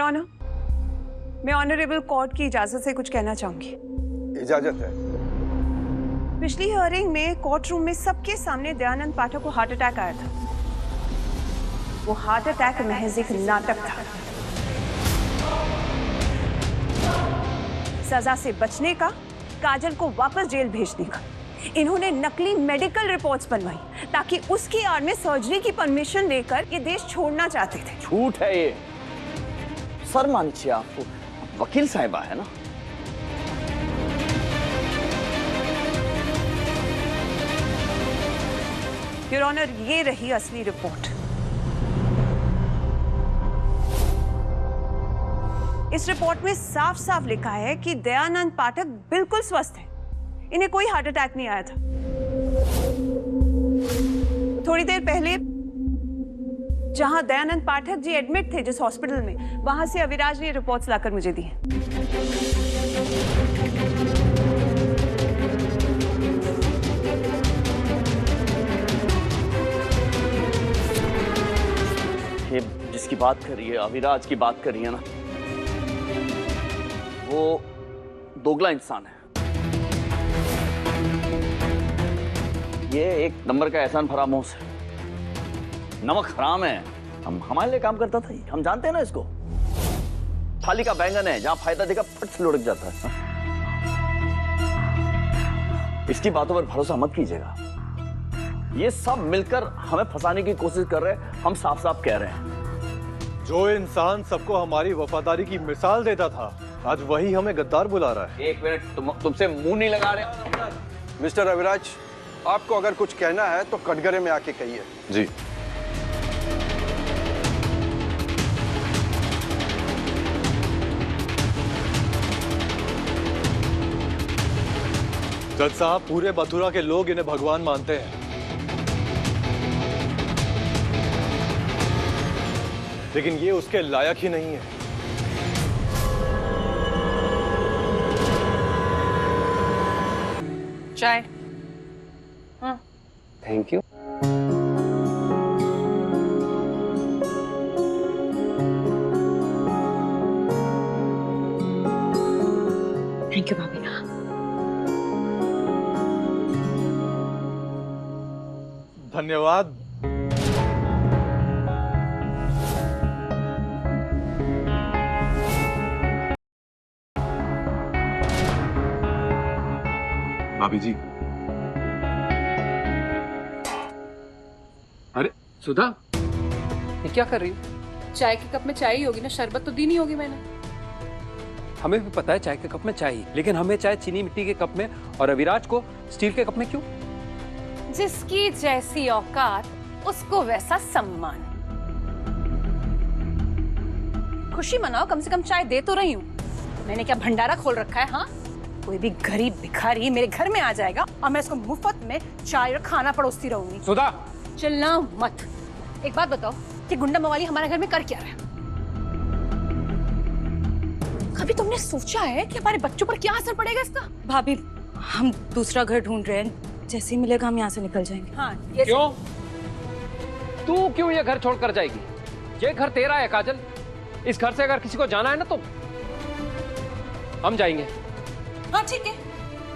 Honour, मैं honourable court की इजाजत से कुछ कहना चाहूंगी। इजाजत है। पिछली हियरिंग में कोर्ट रूम में सबके सामने दयानंद पाठक को हार्ट अटैक आया था। वो हार्ट अटैक महज एक नाटक था। सजा से बचने का, काजल को वापस जेल भेजने का। इन्होंने नकली मेडिकल रिपोर्ट्स बनवाई ताकि उसकी आड़ में सर्जरी की परमिशन लेकर ये देश छोड़ना चाहते थे। झूठ है ये। सर मानिए, आपको वकील साहिबा है ना। योर ऑनर, ये रही असली रिपोर्ट। इस रिपोर्ट में साफ साफ लिखा है कि दयानंद पाठक बिल्कुल स्वस्थ है। इन्हें कोई हार्ट अटैक नहीं आया था। थोड़ी देर पहले जहां दयानंद पाठक जी एडमिट थे, जिस हॉस्पिटल में, वहां से अविराज ने रिपोर्ट्स लाकर मुझे दी हैं। ये जिसकी बात कर रही है, अविराज की बात कर रही है ना, वो दोगला इंसान है। ये एक नंबर का एहसान फरामोश है, नमक हराम है। हम हमारे लिए काम करता था, हम जानते हैं ना इसको। थाली का बैंगन है, जहां फायदा देगा फट से लुढ़क जाता है। इसकी बातों पर भरोसा मत कीजिएगा। ये सब मिलकर हमें फंसाने की कोशिश कर रहे हैं। हम साफ साफ कह रहे हैं, जो इंसान सबको हमारी वफादारी की मिसाल देता था, आज वही हमें गद्दार बुला रहा है। एक मिनट, तुमसे मुंह नहीं लगा रहे। मिस्टर अविराज, आपको अगर कुछ कहना है तो कटघरे में आके कहिए। जी। जज साहब, पूरे मथुरा के लोग इन्हें भगवान मानते हैं, लेकिन ये उसके लायक ही नहीं है। चाय। Thank you. थैंक यू भाभी। धन्यवाद। भाभी जी। अरे सुधा, ये क्या कर रही हो? चाय के कप में चाय ही होगी ना, शरबत तो दी नहीं होगी मैंने। हमें भी पता है चाय के कप में चाय ही, लेकिन हमें चाय चीनी मिट्टी के कप में और अविराज को स्टील के कप में क्यों? जिसकी जैसी औकात उसको वैसा सम्मान। खुशी मनाओ, कम से कम चाय दे तो रही हूँ। मैंने क्या भंडारा खोल रखा है? हाँ, कोई भी गरीब भिखारी मेरे घर में आ जाएगा और मैं उसको मुफ्त में चाय और खाना परोसती रहूंगी। सुधा, चिल्लाओ मत। एक बात बताओ कि गुंडा मवाली हमारे घर में कर क्या रहा है? कभी तुमने सोचा है कि हमारे बच्चों पर क्या असर पड़ेगा इसका? भाभी, हम दूसरा घर ढूंढ रहे हैं, जैसे ही मिलेगा हम यहाँ से निकल जाएंगे। हाँ, ये क्यों? तू क्यों ये घर छोड़कर जाएगी? ये घर तेरा है काजल। इस घर से अगर किसी को जाना है ना तो हम जाएंगे। हाँ ठीक है,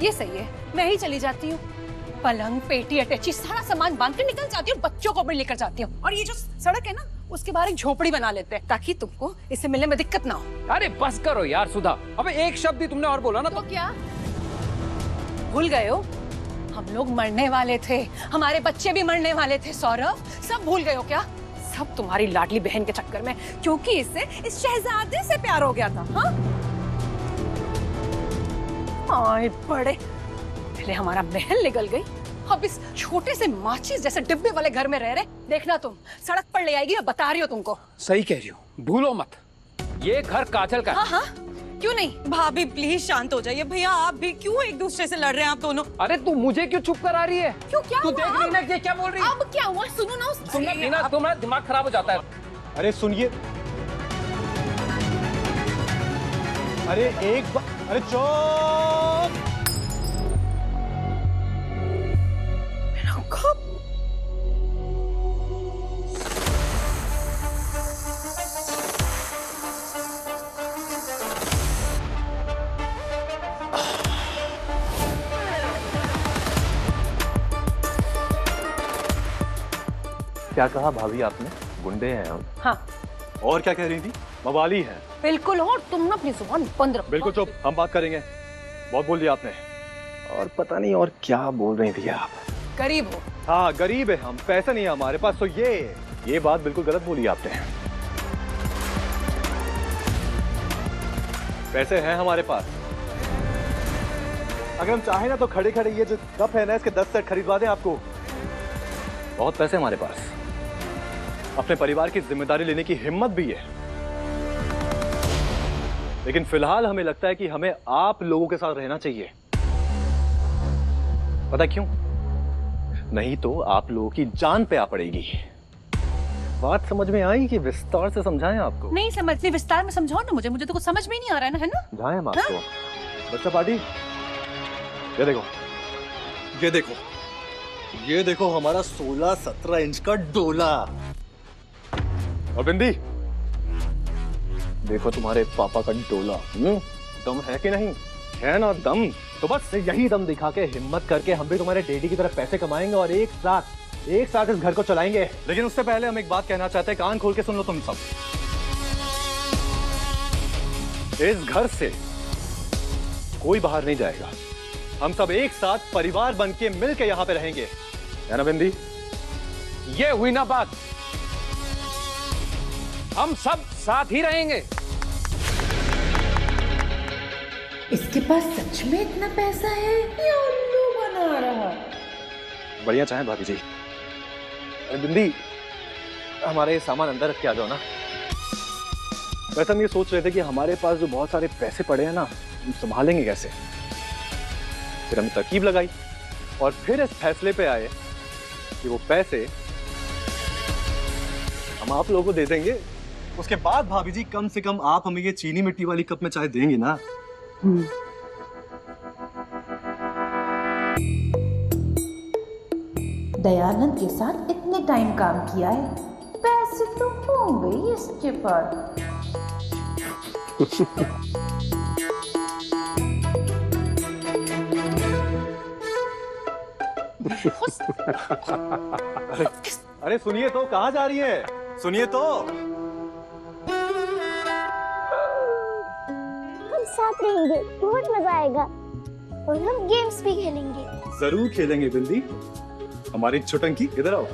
ये सही है, मैं ही चली जाती हूँ। पलंग, पेटी, अटैची सारा सामान बांध कर निकल जाती हूँ, बच्चों को भी लेकर जाती हूँ। और ये जो सड़क है ना, उसके बाहर एक झोपड़ी बना लेते हैं ताकि तुमको इससे मिलने में दिक्कत ना हो। अरे बस करो यार सुधा, अबे एक शब्द ही तुमने और बोला ना तो क्या भूल गए हो? हम लोग मरने वाले थे, हमारे बच्चे भी मरने वाले थे। सौरभ, सब भूल गए हो क्या? सब तुम्हारी लाडली बहन के चक्कर में, क्योंकि इससे इस शहजादे से प्यार हो गया था। हाँ, आए बड़े, पहले हमारा महल निकल गई, अब इस छोटे से माचिस जैसे डिब्बे वाले घर में रह रहे। देखना तुम, सड़क पर ले आएगी, मैं बता रही हूँ तुमको। सही कह रही हो, भूलो मत, ये घर काजल का। हाँ हाँ, क्यों नहीं? भाभी प्लीज शांत हो जाइए। भैया आप भी क्यों एक दूसरे से लड़ रहे हैं आप दोनों? अरे तू मुझे क्यों चुप करा रही है? क्यों, क्या तू हुआ? देख रही ना ये क्या बोल रही है? अब क्या हुआ? सुनो ना, तुम्हारा दिमाग खराब हो जाता है। अरे सुनिए, अरे एक बार, अरे चुप। क्या कहा भाभी आपने? गुंडे हैं हम। हाँ और क्या कह रही थी? मवाली हैं। बिल्कुल, और तुम ना अपनी जुबान बंद रखो। बिल्कुल चुप, हम बात करेंगे। बहुत बोल दिया आपने। और पता नहीं और क्या बोल रही थी आप। गरीब हो। हाँ गरीब है हम, पैसा नहीं है हमारे पास। तो ये बात बिल्कुल गलत बोली आपने। पैसे हैं हमारे पास। अगर हम चाहें ना तो खड़े खड़े ये जो कप है ना, इसके 10 सेट खरीदवा दें आपको। बहुत पैसे हमारे पास। अपने परिवार की जिम्मेदारी लेने की हिम्मत भी है। लेकिन फिलहाल हमें लगता है कि हमें आप लोगों के साथ रहना चाहिए। पता क्यों? नहीं तो आप लोगों की जान पे आ पड़ेगी। बात समझ में आई कि विस्तार से समझाएं आपको? नहीं समझती, विस्तार में समझाओ ना मुझे तो कुछ समझ में ही नहीं आ रहा है ना, समझाएं हम आपको। बच्चा पार्टी, ये देखो, ये देखो, ये देखो हमारा 16-17 इंच का डोला। और बिंदी, देखो तुम्हारे पापा का डोला। दम है कि नहीं? है ना दम? तो बस यही दम दिखा के, हिम्मत करके हम भी तुम्हारे डैडी की तरफ पैसे कमाएंगे और एक साथ इस घर को चलाएंगे। लेकिन उससे पहले हम एक बात कहना चाहते हैं, कान खोल के सुन लो तुम सब। इस घर से कोई बाहर नहीं जाएगा। हम सब एक साथ परिवार बन के मिल के यहाँ पे रहेंगे, है ना बिंदी? ये हुई ना बात। हम सब साथ ही रहेंगे। इसके पास सच में इतना पैसा है या उल्लू बना रहा? बढ़िया चाहे भाभी जी। अरे बिंदी, हमारे ये सामान अंदर रख के आ जाओ ना। वैसे हम ये सोच रहे थे कि हमारे पास जो बहुत सारे पैसे पड़े हैं ना, हम संभालेंगे कैसे। फिर हमने तरकीब लगाई और फिर इस फैसले पे आए कि वो पैसे हम आप लोगों को दे देंगे। उसके बाद भाभी जी, कम से कम आप हमें ये चीनी मिट्टी वाली कप में चाय देंगे ना। दयानंद के साथ इतने टाइम काम किया है, पैसे तो होंगे ही इसके पास। अरे सुनिए तो, कहाँ जा रही है? सुनिए तो। हम साथ रहेंगे, बहुत मजा आएगा और हम गेम्स भी खेलेंगे। जरूर खेलेंगे बिंदी। हमारी छुटंकी, इधर आओ।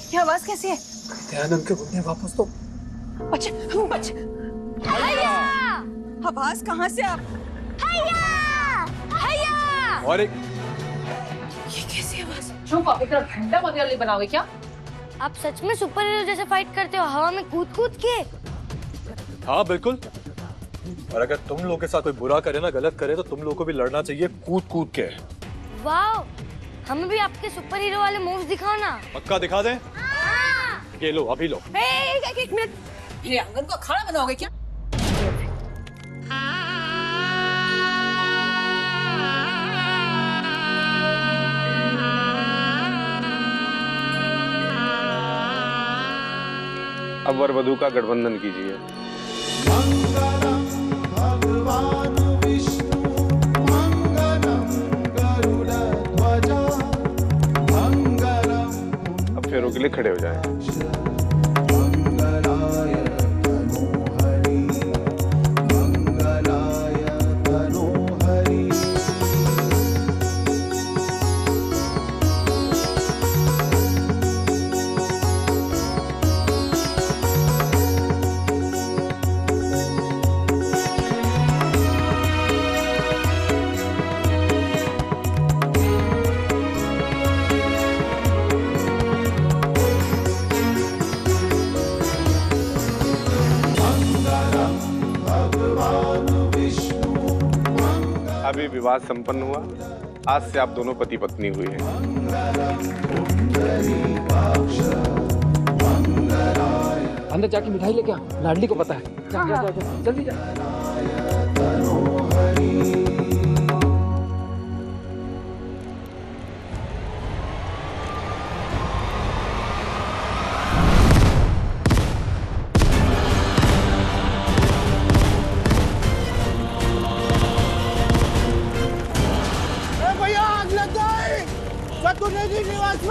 ये आवाज कैसी है? दयानंद के गुंडे वापस तो। बच्चे, आवाज कहाँ से आप? और एक ये कैसी आवाज? चुप, आप इतना घंटा बदल बनाओगे क्या? आप सच में सुपर हीरो जैसे फाइट करते हो, हवा में कूद कूद के? हाँ बिल्कुल। और अगर तुम लोग के साथ कोई बुरा करे ना, गलत करे, तो तुम लोग को भी लड़ना चाहिए कूद कूद के। वाह, हमें भी आपके सुपर हीरो वाले मूव्स दिखाओ ना। पक्का दिखा दें? ये लो, अभी लो। एक मिनट, मेरे आंगन को खाना बनाओगे क्या? अब वर वधू का गठबंधन कीजिए। अब फेरों के लिए खड़े हो जाएं। अभी विवाह संपन्न हुआ, आज से आप दोनों पति पत्नी हुए हैं। अंदर जाके मिठाई लेके आ, लाडली को पता है। जा, जल्दी जा।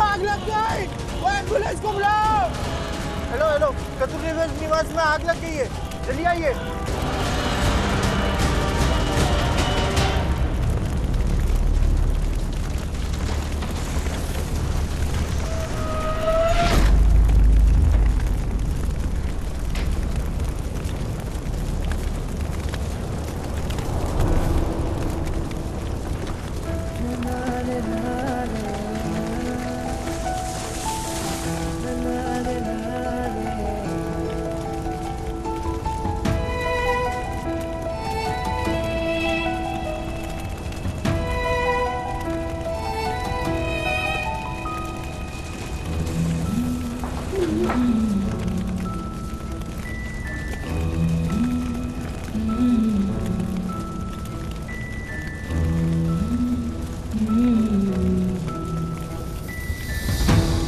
आग लग गई, वो एम्बुलेंस को बुलाओ। हेलो हेलो, कस्तूरी निवास में आग लग गई है, जल्दी आइए।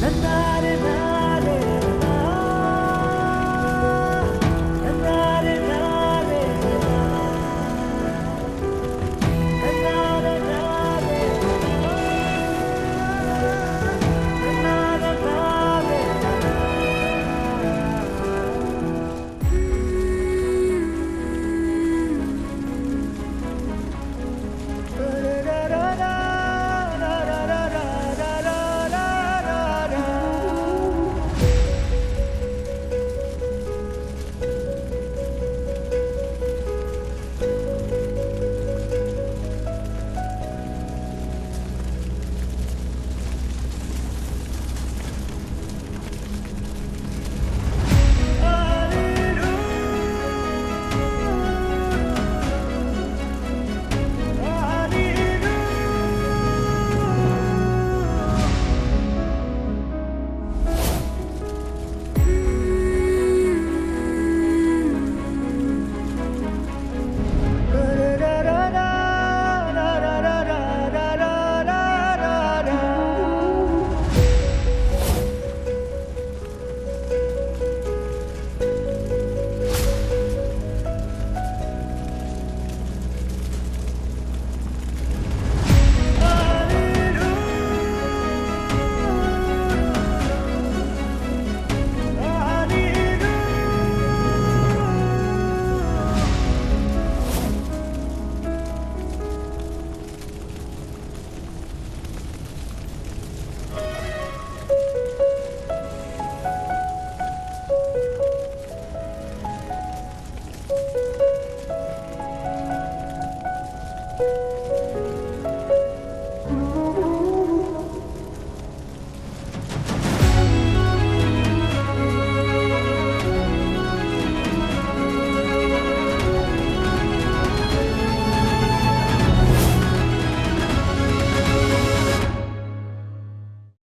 na na na